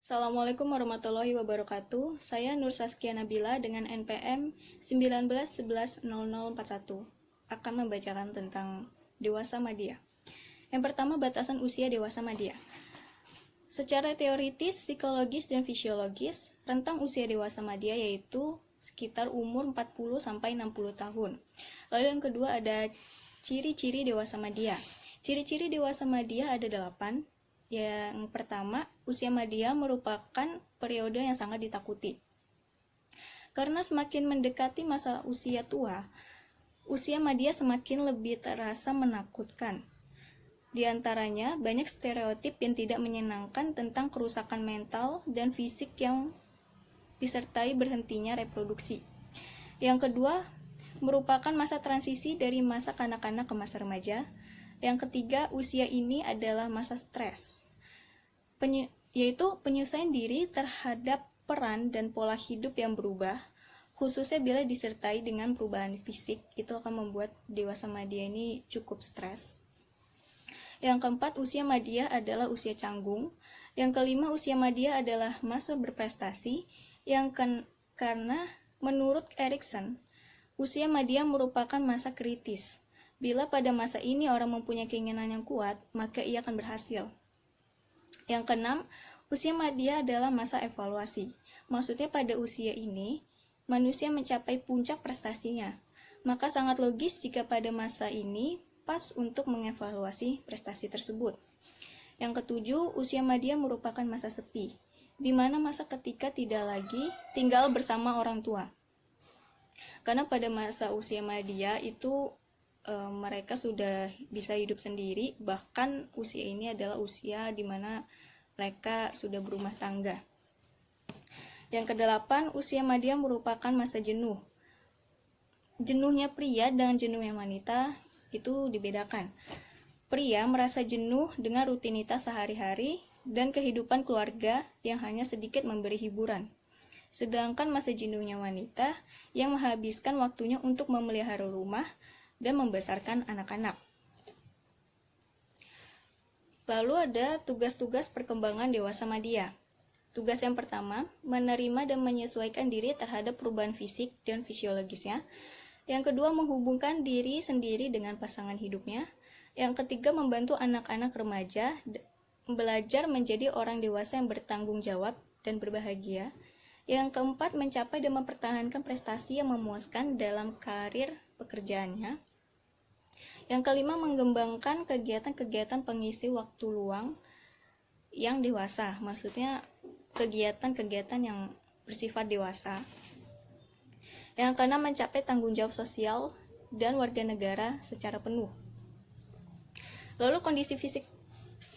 Assalamualaikum warahmatullahi wabarakatuh. Saya Nur Saskia Nabila dengan NPM 19110041 akan membacakan tentang dewasa madya. Yang pertama, batasan usia dewasa madya. Secara teoritis, psikologis, dan fisiologis, rentang usia dewasa madya yaitu sekitar umur 40 sampai 60 tahun. Lalu yang kedua ada ciri-ciri dewasa madya. Ciri-ciri dewasa madya ada 8. Yang pertama, usia madya merupakan periode yang sangat ditakuti. Karena semakin mendekati masa usia tua, usia madya semakin lebih terasa menakutkan. Di antaranya, banyak stereotip yang tidak menyenangkan tentang kerusakan mental dan fisik yang disertai berhentinya reproduksi. Yang kedua, merupakan masa transisi dari masa kanak-kanak ke masa remaja. Yang ketiga, usia ini adalah masa stres, yaitu penyusuan diri terhadap peran dan pola hidup yang berubah, khususnya bila disertai dengan perubahan fisik, itu akan membuat dewasa madya ini cukup stres. Yang keempat, usia madya adalah usia canggung. Yang kelima, usia madya adalah masa berprestasi, karena menurut Erikson, usia madya merupakan masa kritis. Bila pada masa ini orang mempunyai keinginan yang kuat, maka ia akan berhasil. Yang keenam, usia madya adalah masa evaluasi. Maksudnya pada usia ini, manusia mencapai puncak prestasinya. Maka sangat logis jika pada masa ini pas untuk mengevaluasi prestasi tersebut. Yang ketujuh, usia madya merupakan masa sepi, di mana masa ketika tidak lagi tinggal bersama orang tua. Karena pada masa usia madya itu mereka sudah bisa hidup sendiri, bahkan usia ini adalah usia di mana mereka sudah berumah tangga. Yang kedelapan, usia madya merupakan masa jenuh. Jenuhnya pria dan jenuhnya wanita itu dibedakan. Pria merasa jenuh dengan rutinitas sehari-hari dan kehidupan keluarga yang hanya sedikit memberi hiburan. Sedangkan masa jenuhnya wanita yang menghabiskan waktunya untuk memelihara rumah dan membesarkan anak-anak. Lalu ada tugas-tugas perkembangan dewasa madya. Tugas yang pertama, menerima dan menyesuaikan diri terhadap perubahan fisik dan fisiologisnya. Yang kedua, menghubungkan diri sendiri dengan pasangan hidupnya. Yang ketiga, membantu anak-anak remaja belajar menjadi orang dewasa yang bertanggung jawab dan berbahagia. Yang keempat, mencapai dan mempertahankan prestasi yang memuaskan dalam karir pekerjaannya. Yang kelima, mengembangkan kegiatan-kegiatan pengisi waktu luang yang dewasa, maksudnya kegiatan-kegiatan yang bersifat dewasa. Yang keenam, mencapai tanggung jawab sosial dan warga negara secara penuh. Lalu kondisi fisik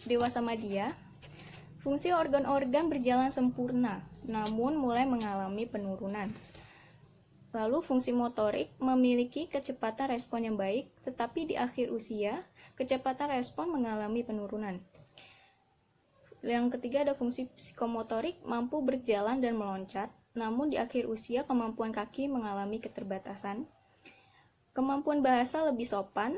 dewasa madya, fungsi organ-organ berjalan sempurna, namun mulai mengalami penurunan. Lalu fungsi motorik memiliki kecepatan respon yang baik, tetapi di akhir usia, kecepatan respon mengalami penurunan. Yang ketiga ada fungsi psikomotorik, mampu berjalan dan meloncat, namun di akhir usia kemampuan kaki mengalami keterbatasan. Kemampuan bahasa lebih sopan,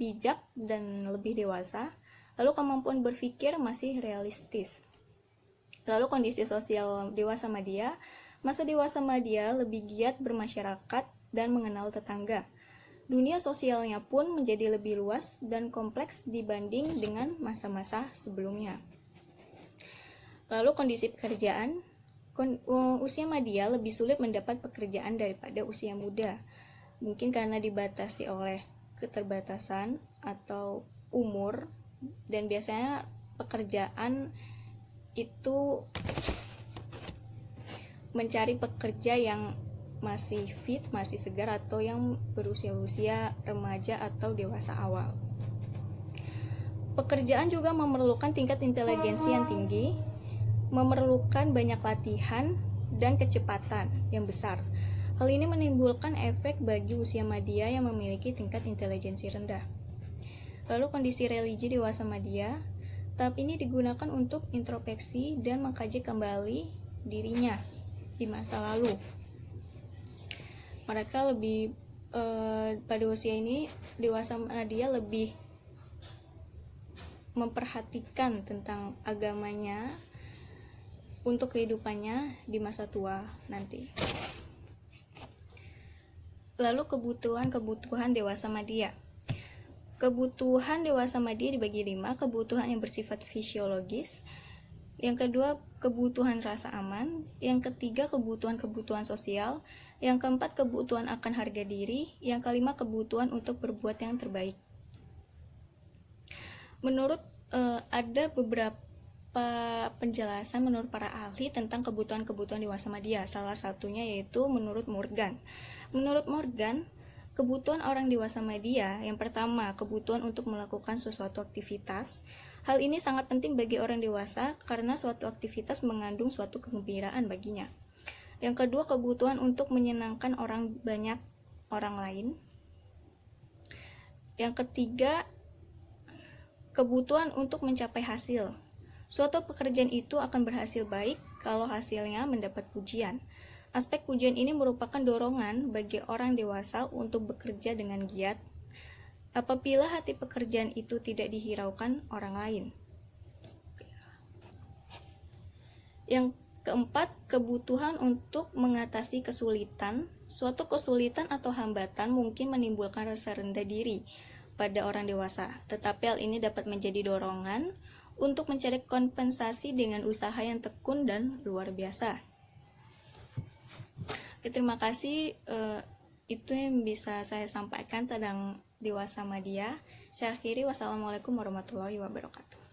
bijak, dan lebih dewasa. Lalu kemampuan berpikir masih realistis. Lalu kondisi sosial dewasa madya, masa dewasa madya lebih giat bermasyarakat dan mengenal tetangga. Dunia sosialnya pun menjadi lebih luas dan kompleks dibanding dengan masa-masa sebelumnya. Lalu kondisi pekerjaan, usia madya lebih sulit mendapat pekerjaan daripada usia muda. Mungkin karena dibatasi oleh keterbatasan atau umur, dan biasanya pekerjaan itu mencari pekerja yang masih fit, masih segar, atau yang berusia-usia remaja atau dewasa awal. Pekerjaan juga memerlukan tingkat inteligensi yang tinggi, memerlukan banyak latihan dan kecepatan yang besar. Hal ini menimbulkan efek bagi usia madya yang memiliki tingkat inteligensi rendah. Lalu kondisi religi dewasa madya, tahap ini digunakan untuk introspeksi dan mengkaji kembali dirinya di masa lalu. Mereka lebih pada usia ini dewasa madya lebih memperhatikan tentang agamanya, untuk kehidupannya di masa tua nanti. Lalu kebutuhan dewasa madya. Kebutuhan dewasa madya dibagi 5, kebutuhan yang bersifat fisiologis, yang kedua kebutuhan rasa aman, yang ketiga kebutuhan sosial, yang keempat kebutuhan akan harga diri, yang kelima kebutuhan untuk berbuat yang terbaik. Menurut ada beberapa penjelasan menurut para ahli tentang kebutuhan dewasa madya. Salah satunya yaitu menurut Morgan. Menurut Morgan, kebutuhan orang dewasa madya yang pertama, kebutuhan untuk melakukan sesuatu aktivitas. Hal ini sangat penting bagi orang dewasa karena suatu aktivitas mengandung suatu kegembiraan baginya. Yang kedua, kebutuhan untuk menyenangkan banyak orang lain. Yang ketiga, kebutuhan untuk mencapai hasil. Suatu pekerjaan itu akan berhasil baik kalau hasilnya mendapat pujian. Aspek pujian ini merupakan dorongan bagi orang dewasa untuk bekerja dengan giat apabila hati pekerjaan itu tidak dihiraukan orang lain. Yang keempat, kebutuhan untuk mengatasi kesulitan. Suatu kesulitan atau hambatan mungkin menimbulkan rasa rendah diri pada orang dewasa, tetapi hal ini dapat menjadi dorongan untuk mencari kompensasi dengan usaha yang tekun dan luar biasa. Oke, terima kasih. Itu yang bisa saya sampaikan tentang dewasa madya. Saya akhiri. Wassalamualaikum warahmatullahi wabarakatuh.